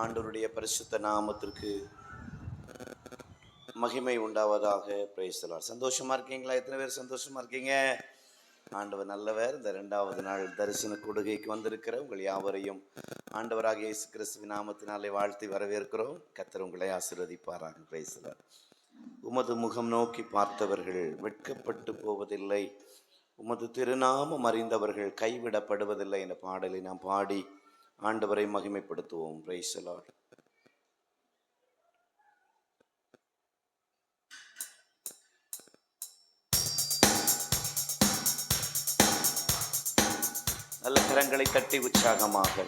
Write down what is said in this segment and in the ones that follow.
ஆண்டவருடைய பரிசுத்த நாமத்திற்கு மகிமை உண்டாவதாக. Price the Lord. சந்தோஷமா இருக்கீங்களா? எத்தனை பேர் சந்தோஷமா இருக்கீங்க? ஆண்டவர் நல்லவர். இந்த 2வது நாள் தரிசன கொடுகைக்கு வந்திருக்கிற உங்கள் யாவரையும் ஆண்டவராக இயேசு கிறிஸ்துவின் நாமத்தினாலே வாழ்த்தி வரவேற்கிறோம். கர்த்தர் உங்களை ஆசீர்வதிப்பாராக. Price the Lord. உமது முகம் நோக்கி பார்த்தவர்கள் வெட்கப்பட்டு போவதில்லை, உமது திருநாமம் அறிந்தவர்கள் கைவிடப்படுவதில்லை என்ற பாடலை நாம் பாடி ஆண்டவரை மகிமைப்படுத்துவோம். Praise the Lord. நல்ல கரங்களை தட்டி உற்சாகமாக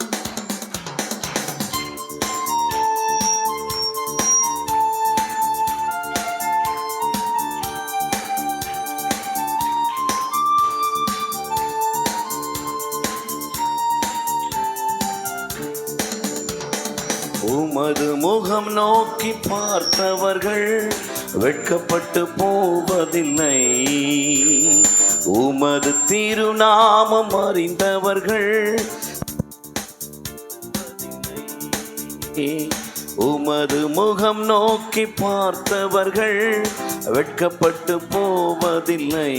உமது முகம் நோக்கி பார்த்தவர்கள் வெட்கப்பட்டு போவதில்லை, உமது திருநாமம் அறிந்தவர்கள் உமது முகம் நோக்கி பார்த்தவர்கள் வெட்கப்பட்டு போவதில்லை,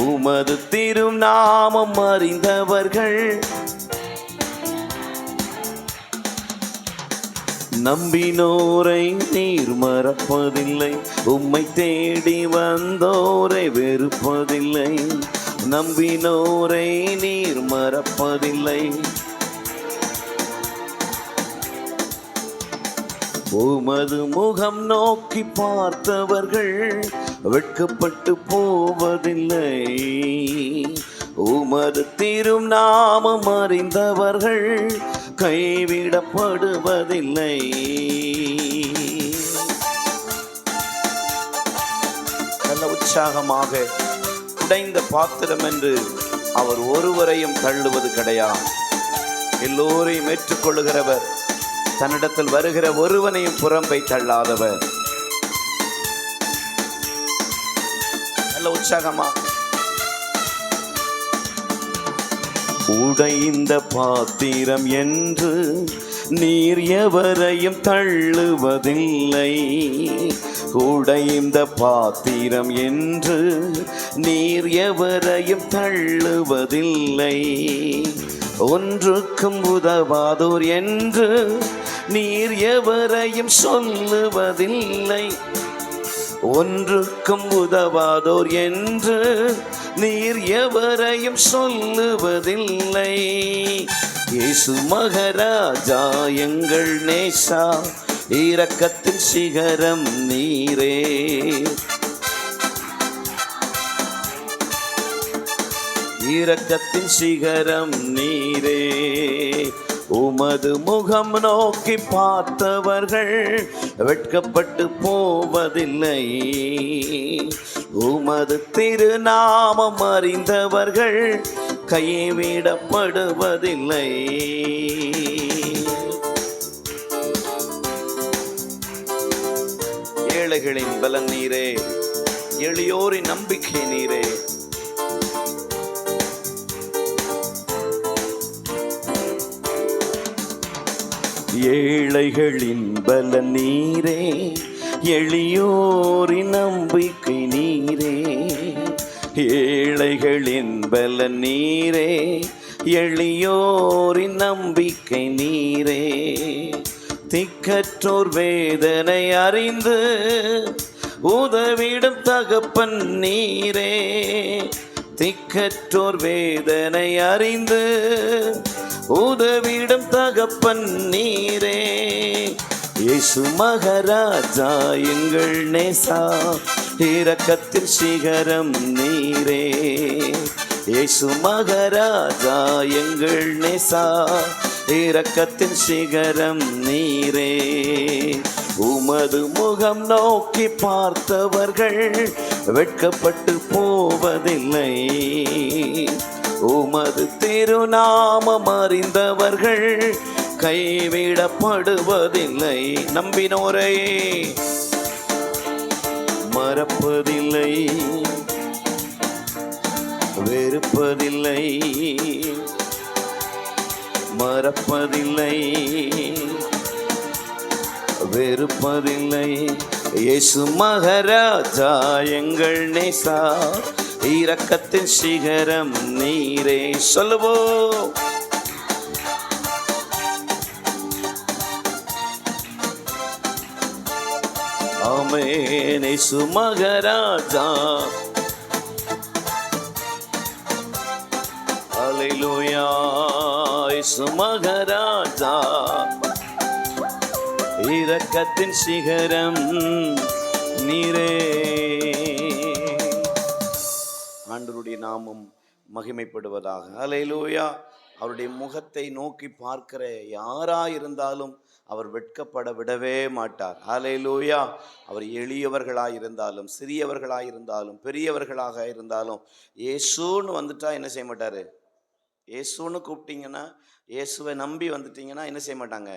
உமது திருநாமம் அறிந்தவர்கள் நம்பினோரை நீர் மறப்பதில்லை, உம்மை தேடி வந்தோரை வெறுப்பதில்லை. நம்பினோரை நீர் மறப்பதில்லை, உமது முகம் நோக்கி பார்த்தவர்கள் வெட்கப்பட்டு போவதில்லை, உமது திருநாமம் அறிந்தவர்கள் கைவிடப்படுவதில்லை. நல்ல உற்சாகமாக உடைந்த பாத்திரம் என்று அவர் ஒருவரையும் தள்ளுவது கிடையாது. எல்லோரையும் ஏற்றுக்கொள்ளுகிறவர், தன்னிடத்தில் வருகிற ஒருவனையும் புறம்பை தள்ளாதவர். நல்ல உற்சாகமாக உடைந்த பாத்திரம் என்று நீர் எவரையும் தள்ளுவதில்லை, உடைந்த பாத்திரம் என்று நீர் எவரையும் தள்ளுவதில்லை. ஒன்றுக்கும் உதவாதோர் என்று நீர் எவரையும் சொல்லுவதில்லை, ஒன்றுக்கும் உதவாதோர் என்று நீர் எவரையும் சொல்லுவதில்லை. இயேசு மகாராஜா எங்கள் நேசா, இரக்கத்தின் சிகரம் நீரே. இரக்கத்தின் சிகரம் நீரே. உமது முகம் நோக்கி பார்த்தவர்கள் வெட்கப்பட்டு போவதில்லை, உமது திருநாமம் அறிந்தவர்கள் கைவிடப்படுவதில்லை. ஏழைகளின் பலன் நீரே, எளியோரின் நம்பிக்கை நீரே. ஏழைகளின் பலன் நீரே, எளியோரின் நம்பிக்கை நீரே. ஏழைகளின் பலன் நீரே, எளியோரின் நம்பிக்கை நீரே. திக்கற்றோர் வேதனை அறிந்து உதவிடும் தகப்பன் நீரே, திக்கற்றோர் வேதனை அறிந்து உதவிடும் தகப்பன் நீரே. இயேசு மகாராஜா எங்கள் நேசா, இரக்கத்தின் சிகரம் நீரே. இயேசு மகாராஜா எங்கள் நேசா, இரக்கத்தின் சிகரம் நீரே. உமது முகம் நோக்கி பார்த்தவர்கள் வெட்கப்பட்டு போவதில்லை, உமது திருநாமம் அறிந்தவர்கள் கைவிடப்படுவதில்லை. நம்பினோரை மறப்பதில்லை, வெறுப்பதில்லை. மறப்பதில்லை, வெறுப்பதில்லை. இயேசு மகாராஜா எங்கள் நேசா, இரக்கத்தின் சிகரம் நீரே. சொல்லுவோம். ஆமென். இயேசு மகாராஜா, ஹல்லேலூயா. இயேசு மகாராஜா, இரக்கத்தின் சிகரம் நீரே. ஆண்டவருடைய நாமம் மகிமைப்படுவதாக. ஹல்லேலூயா. அவருடைய முகத்தை நோக்கி பார்க்கிற யாராயிருந்தாலும் அவர் வெட்கப்பட விடவே மாட்டார். ஹல்லேலூயா. அவர் எளியவர்களாயிருந்தாலும் சிறியவர்களாயிருந்தாலும் பெரியவர்களாக இருந்தாலும் இயேசுன்னு வந்துட்டா என்ன செய்ய மாட்டார்? இயேசுன்னு கூப்பிட்டீங்கன்னா, இயேசுவை நம்பி வந்துட்டீங்கன்னா என்ன செய்ய மாட்டாங்க?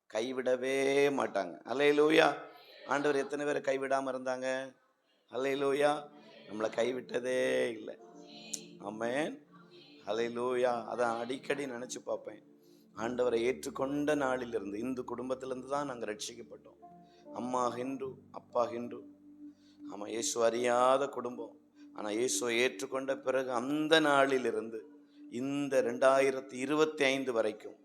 கைவிடவே மாட்டாங்க. ஹல்லேலூயா. ஆண்டவர் எத்தனை பேரை கைவிடாமல் இருந்தாங்க? ஹல்லேலூயா. நம்மளை கைவிட்டதே இல்லை. ஆமென். ஹல்லேலூயா. அதான் அடிக்கடி நினச்சி பார்ப்பேன். ஆண்டவரை ஏற்றுக்கொண்ட நாளிலிருந்து, இந்து குடும்பத்திலேருந்து தான் நாங்கள் ரட்சிக்கப்பட்டோம். அம்மா ஹிந்து, அப்பா ஹிந்து. ஆமாம், இயேசு அறியாத குடும்பம். ஆனால் இயேசுவை ஏற்றுக்கொண்ட பிறகு அந்த நாளிலிருந்து இந்த 2025 வரைக்கும்,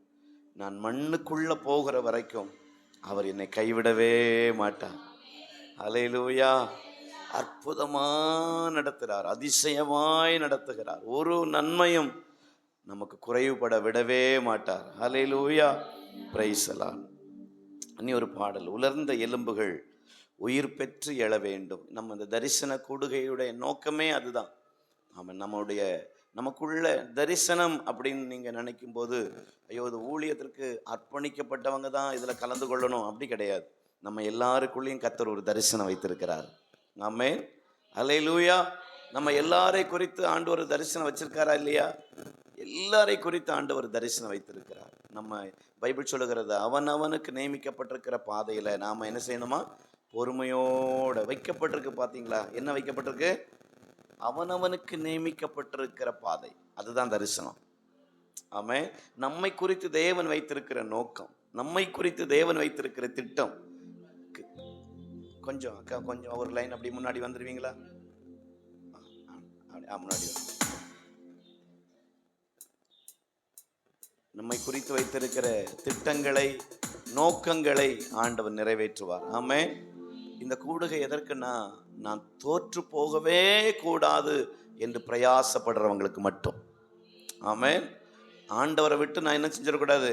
நான் மண்ணுக்குள்ளே போகிற வரைக்கும் அவர் என்னை கைவிடவே மாட்டார். ஹல்லேலூயா. அற்புதமாக நடத்துகிறார், அதிசயமாய் நடத்துகிறார். ஒரு நன்மையும் நமக்கு குறைவுபட விடவே மாட்டார். ஹல்லேலூயா. Praise the Lord. இனி ஒரு பாடல், உலர்ந்த எலும்புகள் உயிர் பெற்று எழ வேண்டும். நம்ம இந்த தரிசன கூடுகையுடைய நோக்கமே அதுதான். ஆமாம், நமக்குள்ள தரிசனம் அப்படின்னு நீங்கள் நினைக்கும் போது, ஐயோ இது ஊழியத்திற்கு அர்ப்பணிக்கப்பட்டவங்க தான் இதில் கலந்து கொள்ளணும் அப்படி கிடையாது. நம்ம எல்லாருக்குள்ளேயும் கர்த்தர் ஒரு தரிசனம் வைத்திருக்கிறார். ஆமென். ஹல்லேலூயா. நம்ம எல்லாரை குறித்து ஆண்டவர் ஒரு தரிசனம் வச்சிருக்காரா இல்லையா? எல்லாரை குறித்து ஆண்டவர் தரிசனம் வைத்திருக்கிறார். நம்ம பைபிள் சொல்லுகிறது, அவனுக்கு நியமிக்கப்பட்டிருக்கிற பாதையில் நாம் என்ன செய்யணுமா? பொறுமையோடு வைக்கப்பட்டிருக்கு. பார்த்தீங்களா? என்ன வைக்கப்பட்டிருக்கு? அவனவனுக்கு நியமிக்கப்பட்டிருக்கிற பாதை. அதுதான் தரிசனம். ஆமென். நம்மை குறித்து தேவன் வைத்திருக்கிற நோக்கம், நம்மை குறித்து தேவன் வைத்திருக்கிற திட்டம். கொஞ்சம் அக்கா, கொஞ்சம் ஒரு லைன் அப்படி முன்னாடி வந்துடுவீங்களா? முன்னாடி நம்மை குறித்து வைத்திருக்கிற திட்டங்களை, நோக்கங்களை ஆண்டவர் நிறைவேற்றுவார். ஆமென். இந்த கூடுகை எதற்குன்னா, நான் தோற்று போகவே கூடாது என்று பிரயாசப்படுறவங்களுக்கு மட்டும். ஆமென். ஆண்டவரை விட்டு நான் என்ன செஞ்சிடக்கூடாது?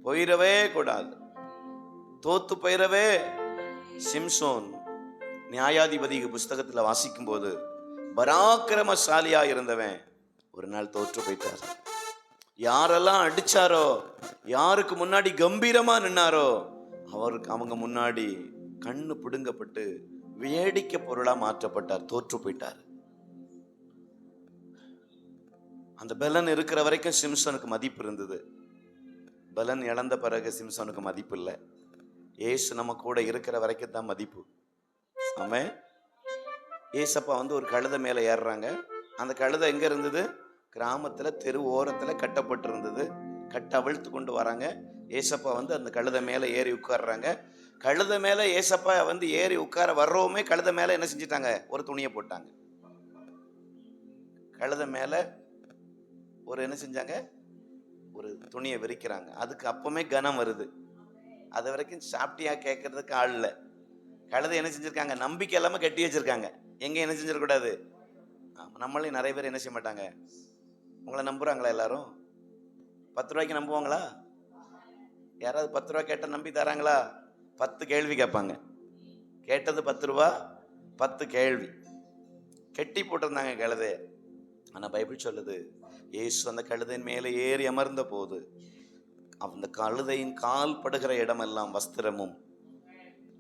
போயிடவே கூடாது, தோத்து போயிடவே. சிம்சோன் நியாயாதிபதி புஸ்தகத்தில் வாசிக்கும் போது, பராக்கிரமசாலியா இருந்தவன் ஒரு நாள் தோற்று போயிட்டார். யாரெல்லாம் அடிச்சாரோ, யாருக்கு முன்னாடி கம்பீரமா நின்னாரோ, அவங்க முன்னாடி கண்ணு பிடுங்கப்பட்டு வேடிக்கை பொருளா மாற்றப்பட்டார், தோற்று போயிட்டார். அந்த பலன் இருக்கிற வரைக்கும் சிம்சனுக்கு மதிப்பு இருந்தது. பலன் இழந்த பிறகு சிம்சனுக்கு மதிப்பு இல்லை. ஏசு நம்ம கூட இருக்கிற வரைக்கும் தான் மதிப்பு. ஆமென். ஏசப்பா ஒரு கழுதை மேலே ஏறுறாங்க. அந்த கழுதை எங்க இருந்தது? கிராமத்துல தெரு ஓரத்துல கட்டப்பட்டு இருந்தது. கட்ட அவிழ்த்து கொண்டு வராங்க. ஏசப்பா அந்த கழுதை மேலே ஏறி உட்கார்றாங்க. கழுதை மேலே ஏசப்பா ஏறி உட்கார வர்றவுமே கழுதை மேலே என்ன செஞ்சிட்டாங்க? ஒரு துணியை போட்டாங்க. கழுதை மேலே என்ன செஞ்சாங்க? ஒரு துணியை விரிக்கிறாங்க. அதுக்கு அப்பமே கனம் வருது. அது வரைக்கும் சாப்பிட்டியா கேட்கறதுக்கு ஆள் இல்லை. கழுதை என்ன செஞ்சிருக்காங்க? நம்பிக்கை இல்லாமல் கட்டி வச்சிருக்காங்க. எங்க என்ன செஞ்சிடக்கூடாது? நம்மளையும் நிறைய பேர் என்ன செய்ய மாட்டாங்க. உங்களை நம்புறாங்களா? எல்லாரும் 10 ரூபாய்க்கு நம்புவாங்களா? யாராவது 10 ரூபா கேட்ட நம்பி தராங்களா? 10 கேள்வி கேட்பாங்க. கேட்டது 10 ரூபா, 10 கேள்வி. கெட்டி போட்டிருந்தாங்க கழுதைய. ஆனா பைபிள் சொல்லுது, இயேசு அந்த கழுதையின் மேலே ஏறி அமர்ந்த போது அந்த கழுதையின் கால் படுகிற இடமெல்லாம் வஸ்திரமும்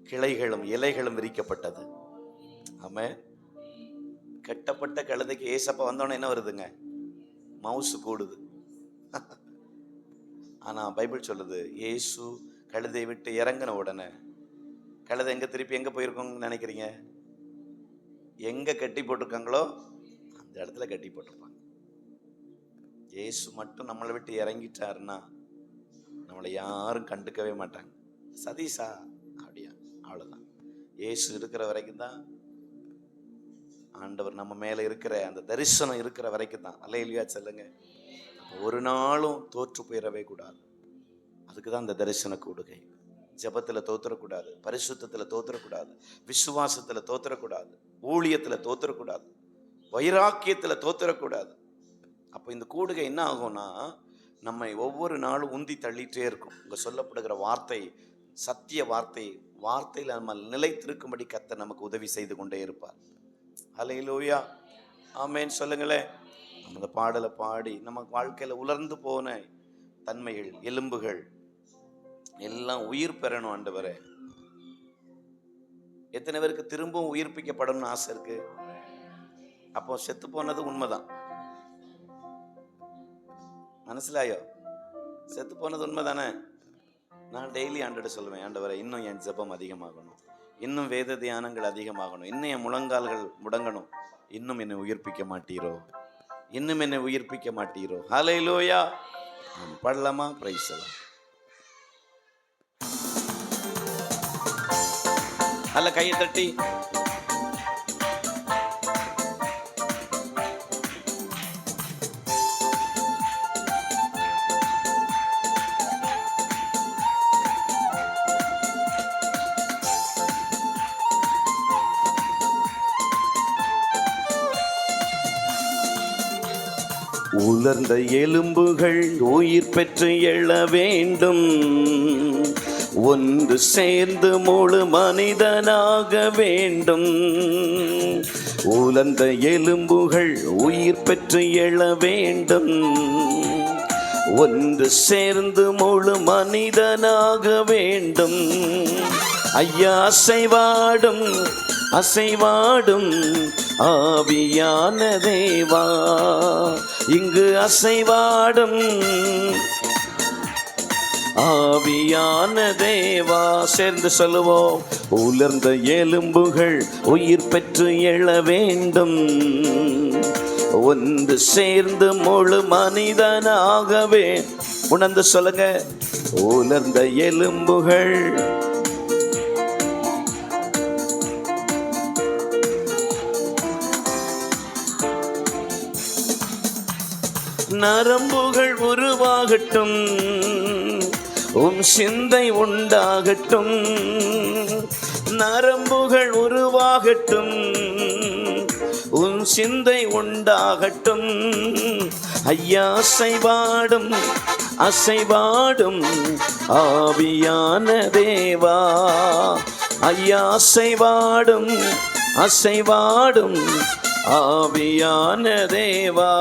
கிளைகளும் இலைகளும் விரிக்கப்பட்டது. ஆமென். கட்டப்பட்ட கழுதைக்கு ஏசப்பா வந்தோடனே என்ன வருதுங்க? மவுசு கூடுது. ஆனா பைபிள் சொல்லுது, இயேசு கழுதையை விட்டு இறங்கின உடனே கழுதை திருப்பி எங்க போயிருக்கோங்கன்னு நினைக்கிறீங்க? எங்க கட்டி போட்டிருக்காங்களோ அந்த இடத்துல கட்டி போட்டிருப்பாங்க. இயேசு மட்டும் நம்மளை விட்டு இறங்கிட்டாருன்னா நம்மளை யாரும் கண்டுக்கவே மாட்டாங்க. சதீஷா அப்படியா, அவ்வளோதான். இயேசு இருக்கிற வரைக்கும் தான், ஆண்டவர் நம்ம மேலே இருக்கிற அந்த தரிசனம் இருக்கிற வரைக்கும் தான். அல்லேலூயா சொல்லுங்க. ஒரு நாளும் தோற்று போயிடவே கூடாது. அதுக்கு தான் இந்த தரிசன கூடுகை. ஜெபத்தில் தோத்துறக்கூடாது, பரிசுத்தத்தில் தோத்துறக்கூடாது, விசுவாசத்தில் தோத்துறக்கூடாது, ஊழியத்தில் தோத்துறக்கூடாது, வைராக்கியத்தில் தோத்துறக்கூடாது. அப்போ இந்த கூடுகை என்ன ஆகும்னா, நம்மை ஒவ்வொரு நாளும் உந்தி தள்ளிட்டே இருக்கும். இங்கே சொல்லப்படுகிற வார்த்தை சத்திய வார்த்தை, வார்த்தையில் நம்ம நிலைத்திருக்கும்படி கர்த்தர் நமக்கு உதவி செய்து கொண்டே இருப்பார். ஹல்லேலூயா, ஆமென் சொல்லுங்களேன். அந்த பாடலை பாடி நம்ம வாழ்க்கையில் உலர்ந்து போன தன்மைகள், எலும்புகள் எல்லாம் உயிர் பெறணும். ஆண்டவரே, எத்தனை பேருக்கு திரும்பவும் உயிர்ப்பிக்கப்படணும்னு ஆசை இருக்கு? அப்போ செத்து போனது உண்மைதான், மனசிலாயோ? செத்து போனது உண்மைதானே? நான் டெய்லி ஆண்டவரை சொல்லுவேன், ஆண்டவரே இன்னும் என் ஜெபம் அதிகமாகணும், இன்னும் வேத தியானங்கள் அதிகமாகணும், இன்னும் என் முழங்கால்கள் முடங்கணும். இன்னும் என்னை உயிர்ப்பிக்க மாட்டீரோ, இன்னும் என்னை உயிர்ப்பிக்க மாட்டீரோ. ஹல்லேலூயா. பாடலாமா? பிரைஸ் எல்லாம் அல்ல, கையை தட்டி உலர்ந்த எலும்புகள் உயிர் பெற்று எழ வேண்டும், ஒன்று சேர்ந்து முழு மனிதனாக வேண்டும். உலர்ந்த எலும்புகள் உயிர் பெற்று எழ வேண்டும், ஒன்று சேர்ந்து முழு மனிதனாக வேண்டும். ஐயா அசைவாடும் அசைவாடும் ஆவியான தேவா, இங்கு அசைவாடும் ஆவியான தேவா. சேர்ந்து சொல்லுவோம், உலர்ந்த எலும்புகள் உயிர் பெற்று எழ வேண்டும், ஒன்று சேர்ந்து முழு மனிதனாகவே. உணர்ந்து சொல்லுங்க, உலர்ந்த எலும்புகள் நரம்புகள் உருவாகட்டும், உம் சிந்தை உண்டாகட்டும். நரம்புகள் உருவாகட்டும், உன் சிந்தை உண்டாகட்டும். ஐயா அசைவாடும் அசைவாடும் ஆவியான தேவா, ஐயா அசைவாடும் அசைவாடும் ஆவியான தேவா.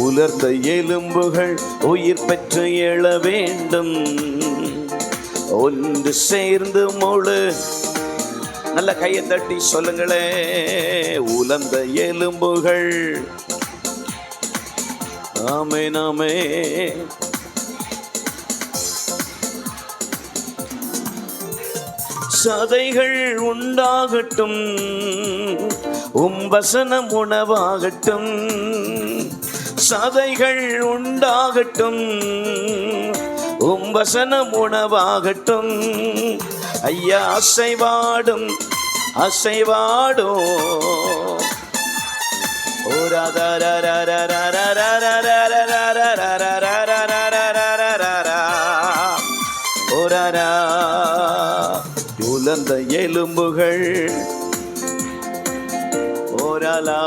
உலர்ந்த எலும்புகள் உயிர் பெற்று எழ வேண்டும், ஒன்று சேர்ந்து முழு. நல்ல கையை தட்டி சொல்லுங்களே, உலர்ந்த எலும்புகள். ஆமென் ஆமென். சதைகள் உண்டாகட்டும், உம் வசனம் உணவாகட்டும். சதைகள் உண்டாகட்டும், உம் வசனம் உணவாகட்டும். ஐயா அசைவாடும் அசைவாடும். உலர்ந்த எலும்புகள் ஓரலா.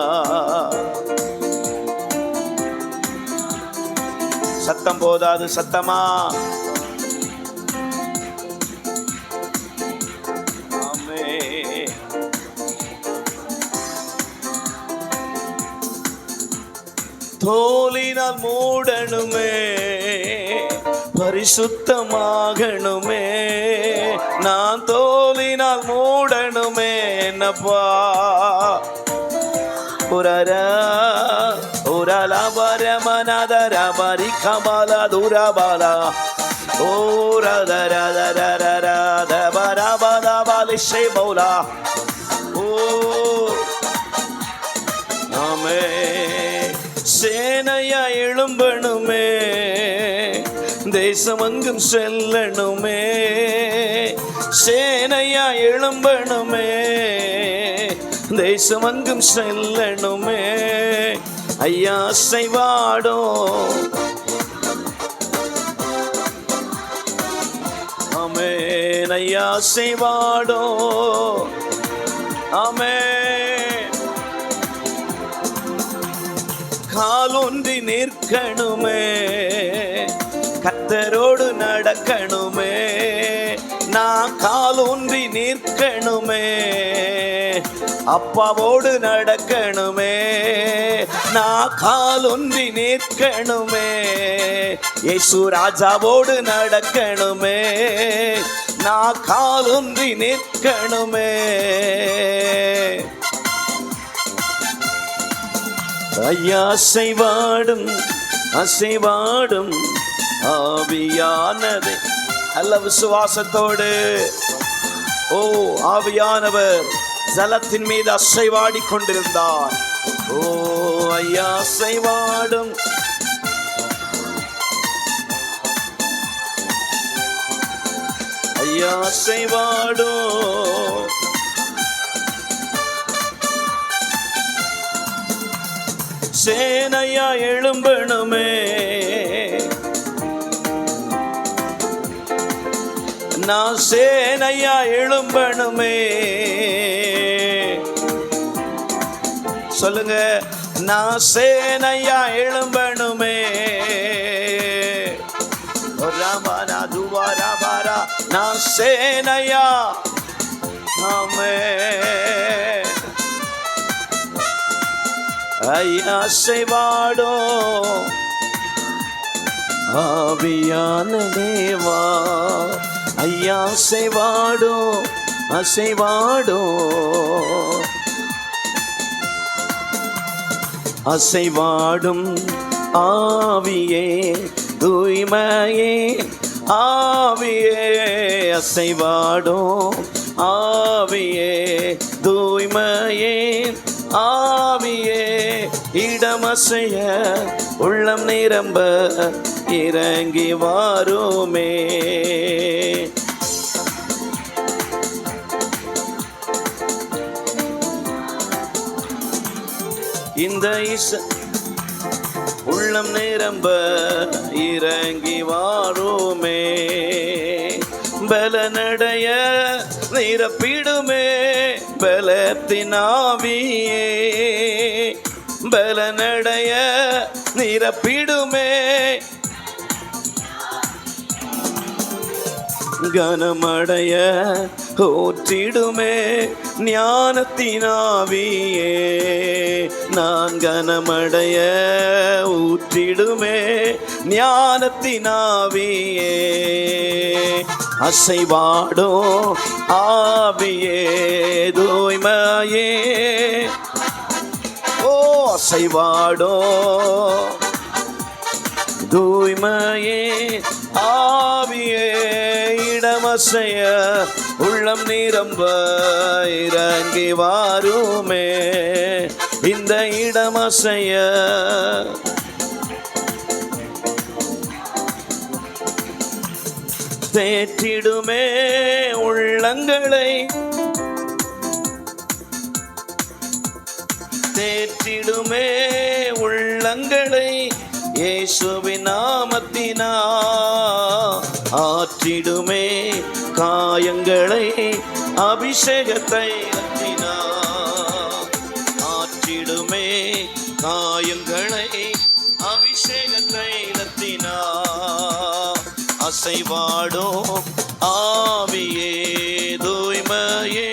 சத்தம் போதாது, சத்தமா. தோலினால் மூடணுமே, பரிசுத்தமாகணுமே. நான் தோலினால் மூடணுமே என்னப்பா. உரரா உரலா பரமனதர பரிகமல துரபலா ஓரதரதரதரதபரபலபலிஷே பௌலா. ஓ ஆமே. சேனையா எழும்பணுமே, தேசமங்கும் செல்லணுமே, சேனையா எழும்பணுமே, தேசமங்கும் செல்லணுமே. ஐயா அசைவாடோ, ஆமென். ஐயா அசைவாடோ, ஆமென். காலொன்றி நிற்கணுமே, கர்த்தரோடு நடக்கணுமே, நான் காலொன்றி நிற்கணுமே, அப்பாவோடு நடக்கணுமே, நான் காலொன்றி நிற்கணுமே, இயேசு ராஜாவோடு நடக்கணுமே, நான் காலொன்றி நிற்கணுமே. ஐயா அசைவாடும் அசைவாடும் ஆவியானதே. நல்ல விசுவாசத்தோடு, ஓ ஆவியானவர் ஜலத்தின் மீது அசைவாடி கொண்டிருந்தார். ஓ ஐயா அசைவாடும், ஐயா அசைவாடும், சேனையா எழும்பணுமே, நான் சேனையா எழும்பணுமே. சொல்லுங்க, நான் சேனையா எழும்பணுமே. ராமானா துவாரா பாரா, நான் சேனையா, ஆமென். ஐயா அசைவாடோ, ஆவியான தேவா. ஐயா அசைவாடோ, அசைவாடோ, அசைவாடும் ஆவியே தூய்மையே, ஆவியே அசைவாடும் ஆவியே தூய்மையே, ஆவியே இடமசைய உள்ளம் நிரம்ப இறங்கி வாருமே. இந்த உள்ளம் நிரம்ப இறங்கி வாருமே. பலனடைய நிரப்பிடுமே பலத்தின் ஆவியே, பலனடைய நிரப்பிடுமே. கனமடைய ஊற்றிடுமே ஞானத்தின் ஆவியே, நான் கனமடைய ஊற்றிடுமே ஞானத்தின் ஆவியே. அசைவாடோ ஆவியே தூய்மையே, ஓ அசைவாடோ தூய்மையே, ஆவியே இடமசைய உள்ளம் நிரம்ப இறங்கி வாருமே. இந்த இடமசைய தேற்றிடுமே உள்ளங்களை, தேற்றிடுமே உள்ளங்களை இயேசுவின் நாமத்தினா. ஆற்றிடுமே காயங்களை அபிஷேகத்தை அத்தினா, ஆற்றிடுமே காயங்களை அபிஷேகத்தை அத்தினா. அசைவாடோ ஆவியே தூய்மையே,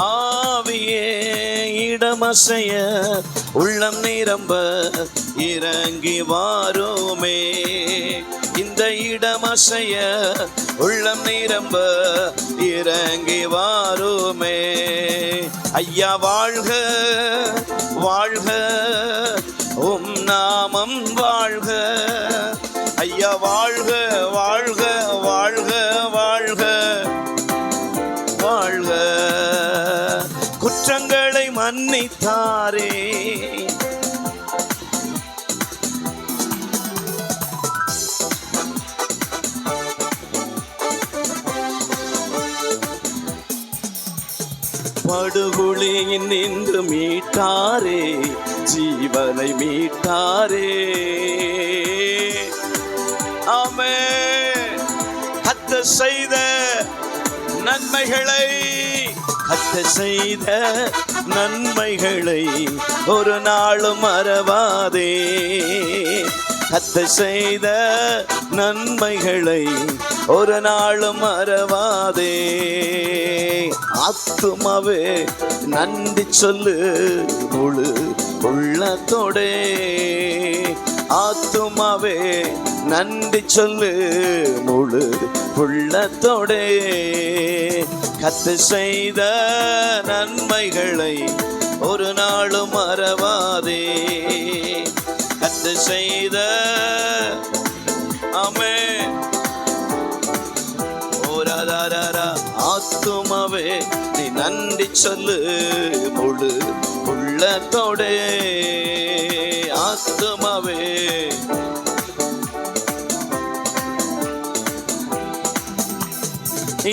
ஆவியே இடமசைய உள்ளம் நிரம்ப இறங்கி வாருமே. இந்த இடமசைய உள்ளம் நிரம்ப இறங்கி வாருமே. ஐயா வாழ்க வாழ்க உம் நாமம் வாழ்க, ஐயா வாழ்க வாழ்க வாழ்க வாழ்க வாழ்க. குற்றங்களை மன்னி மீட்டாரே. படுகுழியின் நின்று மீட்டாரே, ஜீவனை மீட்டாரே. ஆமென். கர்த்தர் செய்த நன்மைகளை, கர்த்தர் செய்த நன்மைகளை ஒரு நாளும் மறவாதே. கர்த்தர் செய்த நன்மைகளை ஒரு நாளும் மறவாதே. ஆத்துமாவே நன்றி சொல்லு முழு உள்ளத்தோடே. ஆத்துமாவே நன்றி சொல்லு முழு உள்ளத்தோடே. கர்த்தர் செய்த நன்மைகளை ஒரு நாளும் மறவாதே. கர்த்தர் செய்த ஆமென். ஓராதாரா ஆத்துமாவே நீ நன்றி சொல்லு முழு உள்ளத்தோடே. ஆத்துமாவே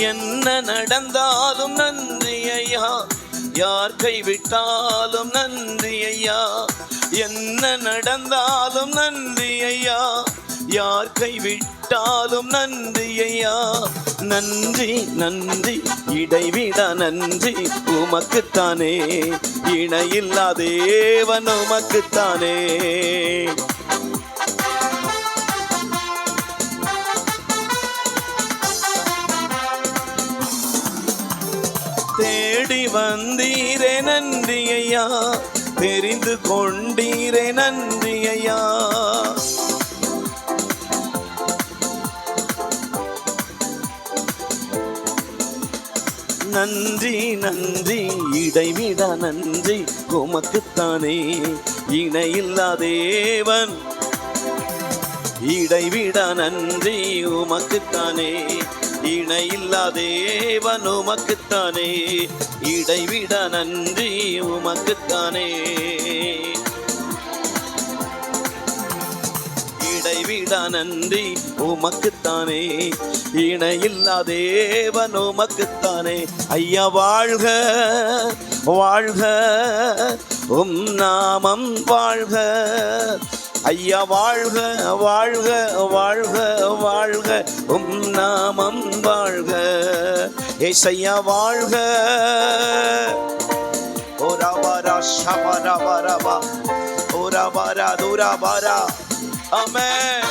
என்ன நடந்தாலும் நன்றி ஐயா, யார் கைவிட்டாலும் நன்றி ஐயா. என்ன நடந்தாலும் நன்றி ஐயா, யார் கைவிட்டாலும் நன்றி ஐயா. நன்றி நன்றி இடைவிட நன்றி உமக்குத்தானே, இணையில்லா தேவன் உமக்குத்தானே. தேடி வந்தீரே நன்றி ஐயா, தெரிந்து கொண்டீரே நன்றி ஐயா. நன்றி நன்றி இடைவிட நன்றி உமக்குத்தானே, இணையில்லா தேவன். இடைவிட நன்றி உமக்குத்தானே, இணையில்லா தேவன் உமக்குத்தானே. இடைவிட நன்றி உமக்குத்தானே. இடைவிட நன்றி உமக்குத்தானே, இணையில்லா தேவன் உமக்குத்தானே. ஐயா வாழ்க வாழ்க உம் நாமம் வாழ்க. ஐயா வாழ்க வாழ்க வாழ்க வாழ்க உம் நாமம் வாழ்க. ஏசையா வாழ்க. ஓராபாரா ஷபரபரபா ஓராபாரா தூராபாரா. ஆமென்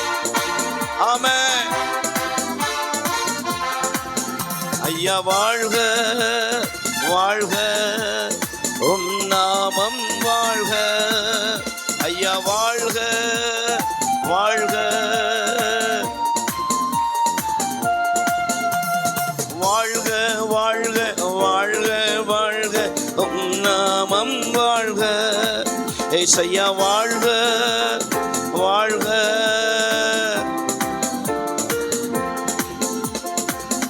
ஆமென். ஐயா வாழ்க வாழ்க உம் நாமம் வாழ்க. ஐயா வாழ்க வாழ்க வாழ்க வாழ்க வாழ்க வாழ்க உம் நாமம் வாழ்க. ஏசையா வாழ்க வாழ்க.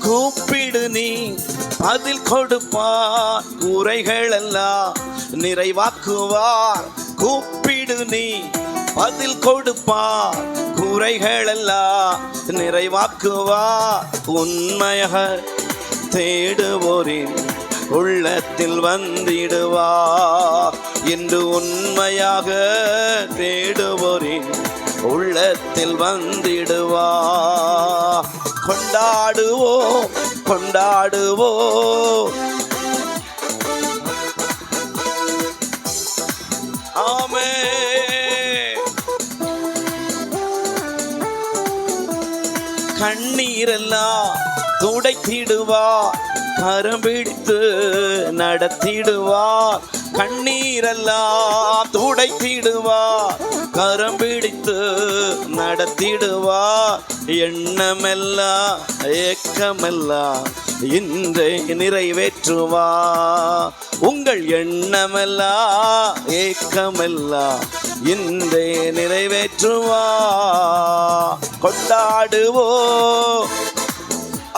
கூப்பிடு நீ பதில் கொடுப்பார், குறைகள் எல்லாம் நிறைவாக்குவார். கூப்பிடு நீ பதில் கொடுப்பார், குறைகள் எல்லாம் நிறைவாக்குவார். உண்மையாக தேடுவோரின் உள்ளத்தில் வந்திடுவார் என்று. உண்மையாக தேடுவோரின் உள்ளத்தில் வந்திடுவார். கொண்டாடுவோம் கொண்டாடுவோம். ஆமென். கண்ணீரெல்லாம் துடைத்திடுவார், கரம் பிடித்து நடத்திடுவார். கண்ணீரெல்லாம் துடைத்திடுவார், கரம் பிடித்து நடத்திடுவார். எண்ணமெல்லாம் ஏக்கமெல்லாம் இன்றே நிறைவேற்றுவார். உங்கள் எண்ணமெல்லாம் ஏக்கமெல்லாம் இன்றே நிறைவேற்றுவார். கொண்டாடுவோம்.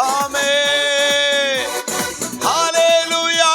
ஆமென் ஹல்லேலூயா.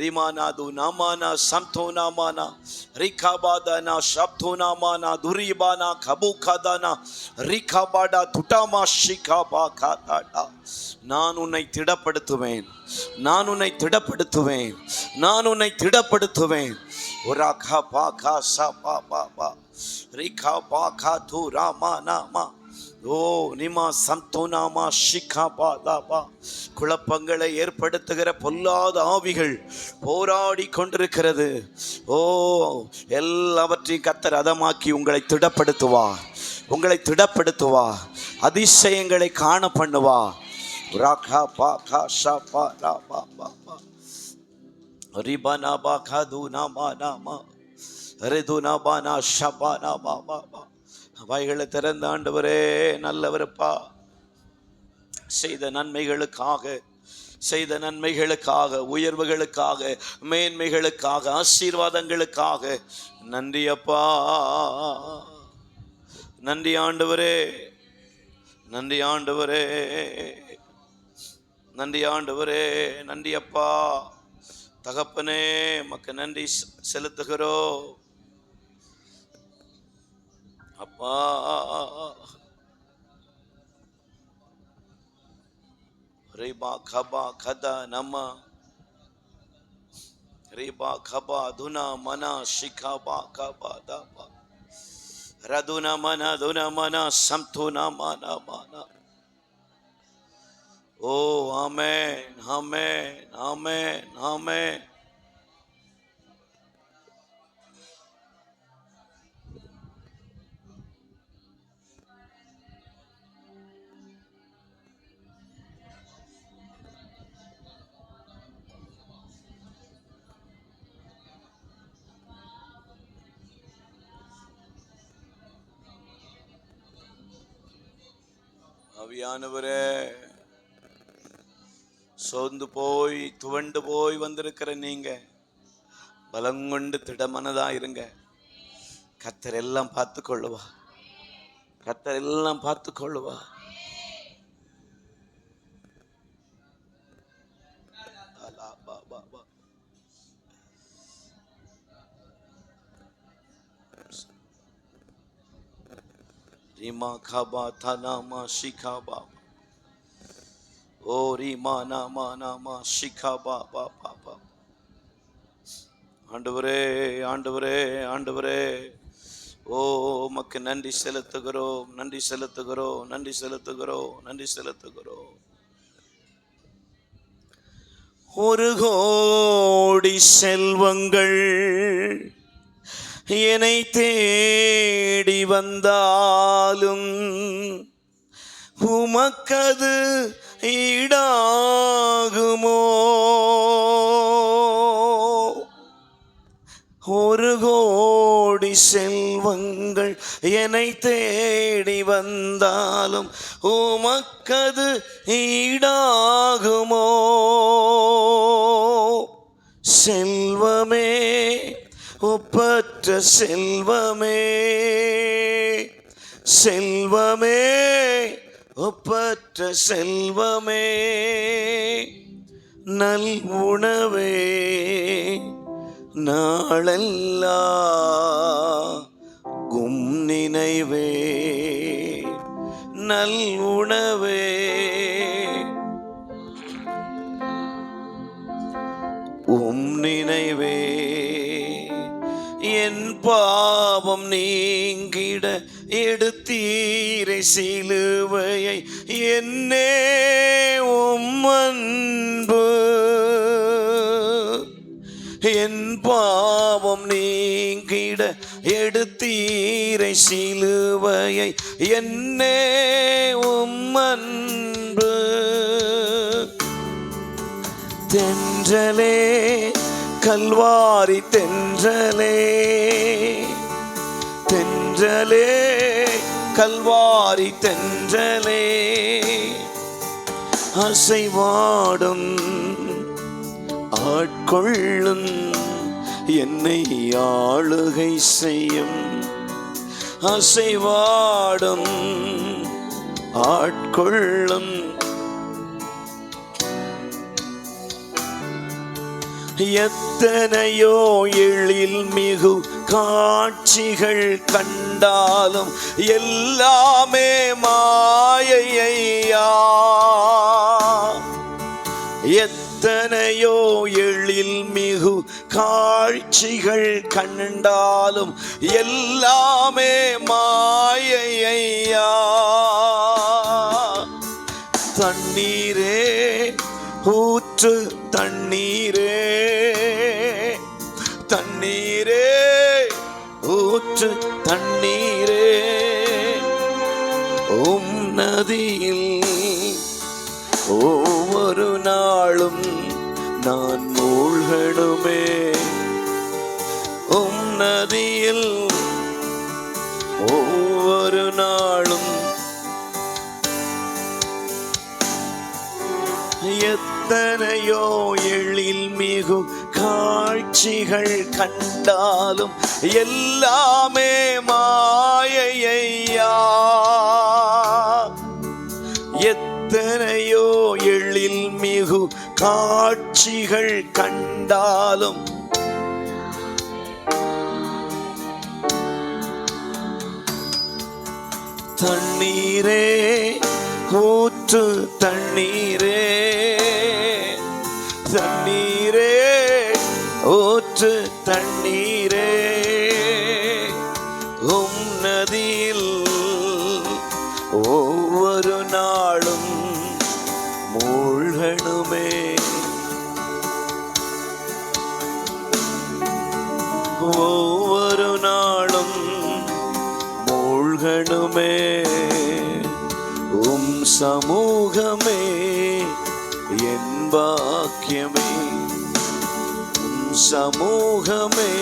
ரிமானாது நாமானா சம்தோனாமானா ரிகாபாதானா ஷப்தோனாமானா துரிபானா கபுகாதானா ரிகாபாடா துட்டாமா ஷிகாபா காதாடா. நான் உன்னை திடப்படுத்துவேன், நான் உன்னை திடப்படுத்துவேன், நான் உன்னை திடப்படுத்துவேன். ஒராகா பாகா சபா பாபா ரிகா பாகா து ராமா நாமா. ஓ நிமா சந்தோனாமா ஷிகா பாதாபா. குழப்பங்களை ஏற்படுத்துகிற பொல்லாத ஆவிகள் போராடி கொண்டிருக்கிறது. ஓ எல்லாவற்றையும் கர்த்தர் அதமாக்கி உங்களை திடப்படுத்துவார், உங்களை திடப்படுத்துவார், அதிசயங்களை காண பண்ணுவார். ராகா பாகா ஷபா ராபா பாபா ரிபனா பாகா துனாமா நாமா ரிதுனாபானா ஷபானா பாபா. வாய்களை திறந்த ஆண்டவரே நல்லவரப்பா, செய்த நன்மைகளுக்காக, செய்த நன்மைகளுக்காக, உயர்வுகளுக்காக, மேன்மைகளுக்காக, ஆசீர்வாதங்களுக்காக நன்றி அப்பா. நன்றி ஆண்டவரே, நன்றி ஆண்டவரே, நன்றி ஆண்டவரே, நன்றி அப்பா. தகப்பனே மக்கு நன்றி செலுத்துகிறோம் அப்பா. ரிபா கபா கதா நம ரிபா கபா துனா மனா ஷிகாபா கபா தாபா ரதுனா மனா துனா மனா சம்துனா மனா மனா. ஓ ஆமென், ஆமென், ஆமென், ஆமென். ஆவியானவரே, சோர்ந்து போய் துவண்டு போய் வந்திருக்கிற நீங்க பலங்கொண்டு திடமனதா இருங்க. கர்த்தர் எல்லாம் பார்த்து கொள்ளுவா, கர்த்தர் எல்லாம் பார்த்து கொள்ளுவா. ரிமா கபா தனாமா ஷிகாபா ஓ ரிமா நாமா நாமா ஷிகாபா பாபா. ஆண்டவரே, ஆண்டவரே, ஆண்டவரே, ஓ உமக்கு நன்றி செலுத்துகிறோம், நன்றி செலுத்துகிறோம், நன்றி செலுத்துகிறோம், நன்றி செலுத்துகிறோம். ஒரு கோடி செல்வங்கள் என்னை தேடி வந்தாலும் உமக்கது ஈடாகுமோ? ஒரு கோடி செல்வங்கள் என்னை தேடி வந்தாலும் உமக்கது ஈடாகுமோ? செல்வமே, ஒப்பற்ற செல்வமே, செல்வமே, ஒப்பற்ற செல்வமே, நல் உணவே நாளெல்லாம் உம் நினைவே, நல் உணவே உம் நினைவே. என் பாவம் நீங்கிட எடுத்தீரை சிலுவையை, என்னே உம் அன்பு. என் பாவம் நீங்கிட எடுத்தீரை சிலுவையை, என்னே உம் அன்பு. தென்றலே, கல்வாரி தென்றலே, தென்றலே, கல்வாரி தென்றலே, அசைவாடும் ஆட்கொள்ளும் என்னை ஆளுகை செய்யும், அசைவாடும் ஆட்கொள்ளும் எத்தனையோ எழில் மிகு காட்சிகள் கண்டாலும் எல்லாமே மாயையா. எத்தனையோ எழில் மிகு காட்சிகள் கண்டாலும் எல்லாமே மாயையா. தண்ணீரே ஊற்று தண்ணீரே, தண்ணீரே ஊற்று தண்ணீரே, உம் நதியில் ஒவ்வொரு நாளும் நான் மூழ்கணுமே. உம் நதியில் ஒவ்வொரு நாளும். எத்தனையோ எழில் மிகு காட்சிகள் கண்டாலும் எல்லாமே மாயையா. எத்தனையோ எழில் மிகு காட்சிகள் கண்டாலும் தண்ணீரே ஊற்று தண்ணீரே, தண்ணீரே ஊற்று தண்ணீரே, உம் நதியில் ஒவ்வொரு நாளும் மூழ்கணுமே. ஒவ்வொரு நாளும் மூழ்கணுமே. உம் சமூகமே என் பாக்கியமே, உம் சமூகமே.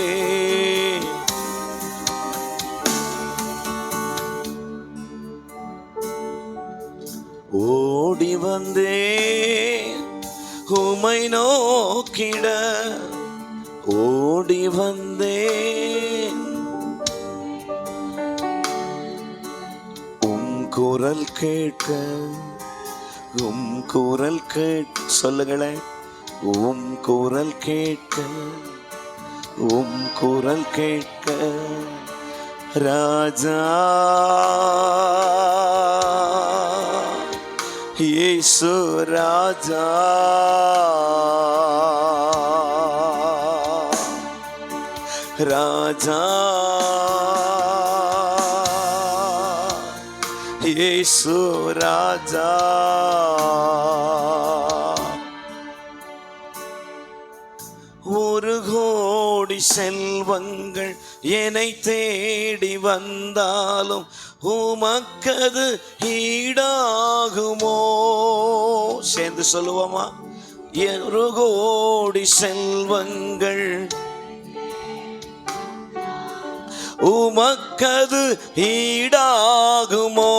ஓடி வந்தே உமை நோக்கிட, ஓடி வந்தே குரல் கேட்க, உம் குரல் கேட்க. சொல்லுங்களேன். உம் குரல் கேட்க, உம் குரல் கேட்க ராஜா இயேசு ராஜா. ராஜா இயேசு ராஜா. ஒரு கோடி செல்வங்கள் என்னை தேடி வந்தாலும் உமக்கது ஈடாகுமோ? சேர்ந்து சொல்லுவோமா? ஒரு கோடி செல்வங்கள் உமக்கது ஈடாகுமோ?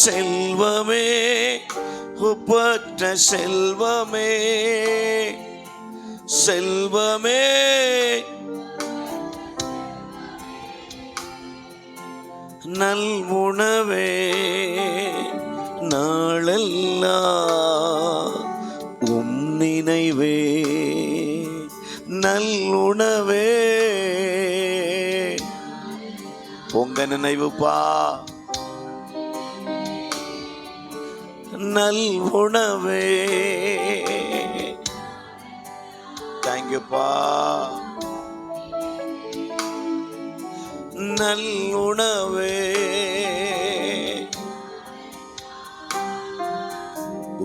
செல்வமே ஒப்பற்ற செல்வமே, செல்வமே நல் உணவே நாளெல்லாம் உம் நினைவே, நல் உணவே உங்க நினைவுப்பா. நல் உணவே தேங்க்யூப்பா. நல் உணவே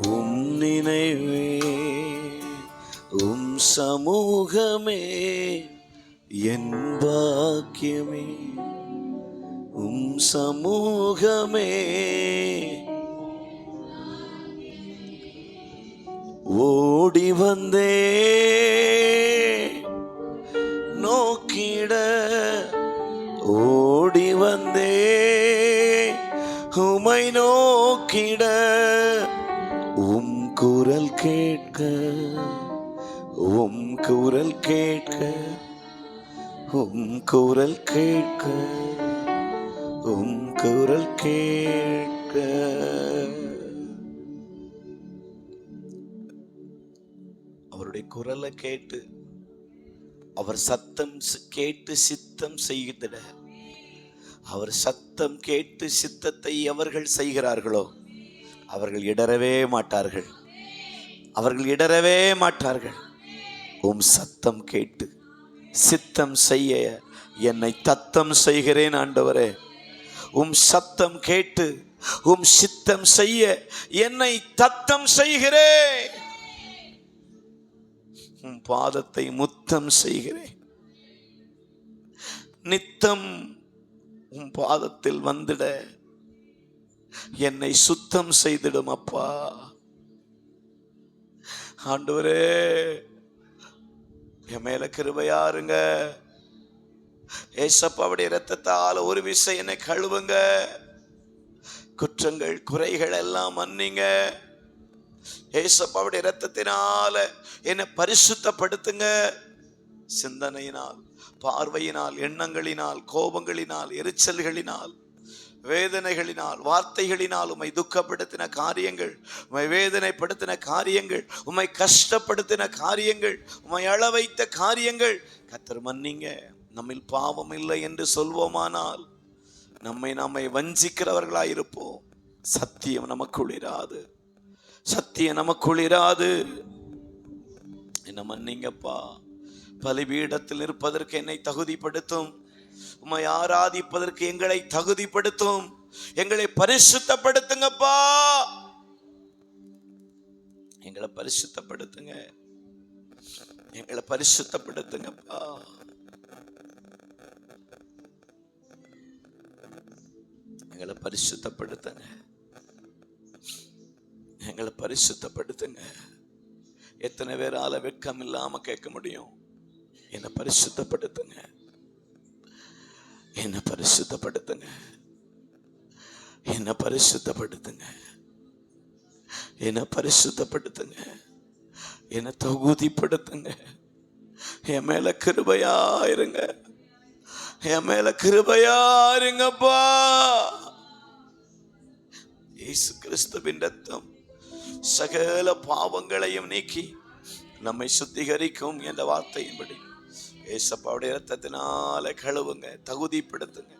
உம் நினைவே, உம் சமூகமே என் பாக்கியமே, உம் சமூகமே. ஓடி வந்தே நோக்கிட, ஓடி வந்தே உமை நோக்கிட, உம் குரல் கேட்க, உம் குரல் கேட்க, உம் குரல் கேட்க, உம் குரல் கேட்க. குரலை கேட்டு அவர் சத்தம் கேட்டு சித்தம் செய்திட, அவர் சத்தம் கேட்டு சித்தத்தை எவர்கள் செய்கிறார்களோ அவர்கள் இடரவே மாட்டார்கள், அவர்கள் இடரவே மாட்டார்கள். உம் சத்தம் கேட்டு சித்தம் செய்ய என்னை தத்தம் செய்கிறேன் ஆண்டவரே. உம் சத்தம் கேட்டு உம் சித்தம் செய்ய என்னை தத்தம் செய்கிறேன். உம் பாதத்தை முத்தம் செய்கிறேன். நித்தம் உம் பாதத்தில் வந்திட என்னை சுத்தம் செய்திடும் அப்பா. ஆண்டவரே, என் மேல கிருபையா இருங்க. ஏசப்பாவுடைய இரத்தத்தால் ஒரு விசை என்னை கழுவுங்க. குற்றங்கள் குறைகள் எல்லாம் மன்னிங்க. ஏசப்பாவுடைய இரத்தத்தினால என்னை பரிசுத்தப்படுத்துங்க. சிந்தனையினால், பார்வையினால், எண்ணங்களினால், கோபங்களினால், எரிச்சல்களினால், வேதனைகளினால், வார்த்தைகளினால் உம்மை துக்கப்படுத்தின காரியங்கள், உம்மை வேதனைப்படுத்தின காரியங்கள், உம்மை கஷ்டப்படுத்தின காரியங்கள், உம்மை அழ வைத்த காரியங்கள் கர்த்தர் மன்னிங்க. நம்மில் பாவம் இல்லை என்று சொல்வோமானால் நம்மை வஞ்சிக்கிறவர்களாயிருப்போம். சத்தியம் நமக்குள் இராது, சத்தியம் நமக்குள் இராது. என்ன மன்னிங்கப்பா. பலிபீடத்தில் இருப்பதற்கு என்னை தகுதிப்படுத்தும். உம்மை ஆராதிப்பதற்கு எங்களை தகுதிப்படுத்தும். எங்களை பரிசுத்தப்படுத்துங்கப்பா. எங்களை பரிசுத்தப்படுத்துங்க, எங்களை பரிசுத்தப்படுத்துங்கப்பா. எங்களை பரிசுத்தப்படுத்துங்க, எங்களை பரிசுத்தப்படுத்துங்க. எத்தனை பேரால வெட்கம் இல்லாம கேட்க முடியும்? என்னை பரிசுத்தப்படுத்துங்க, என்னை பரிசுத்தப்படுத்துங்க, என்னை பரிசுத்தப்படுத்துங்க, என்னை பரிசுத்தப்படுத்துங்க, என்னை தகுதிப்படுத்துங்க. என் மேல கிருபையா இருங்க, என் மேல கிருபையா இருங்கப்பா. இயேசு கிறிஸ்துவின் ரத்தம் சகல பாவங்களையும் நீக்கி நம்மை சுத்திகரிக்கும் என்ற வார்த்தையின்படி ஏசப்பாவுடைய இரத்தத்தினால கழுவுங்க, தகுதிப்படுத்துங்க.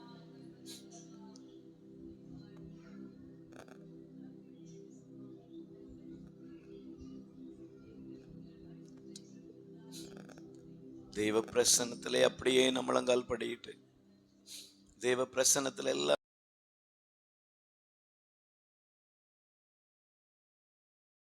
தெய்வ பிரசன்னத்திலே அப்படியே நம்மளங்கால் படியிட்டு, தெய்வ பிரசன்னத்துல எல்லாம்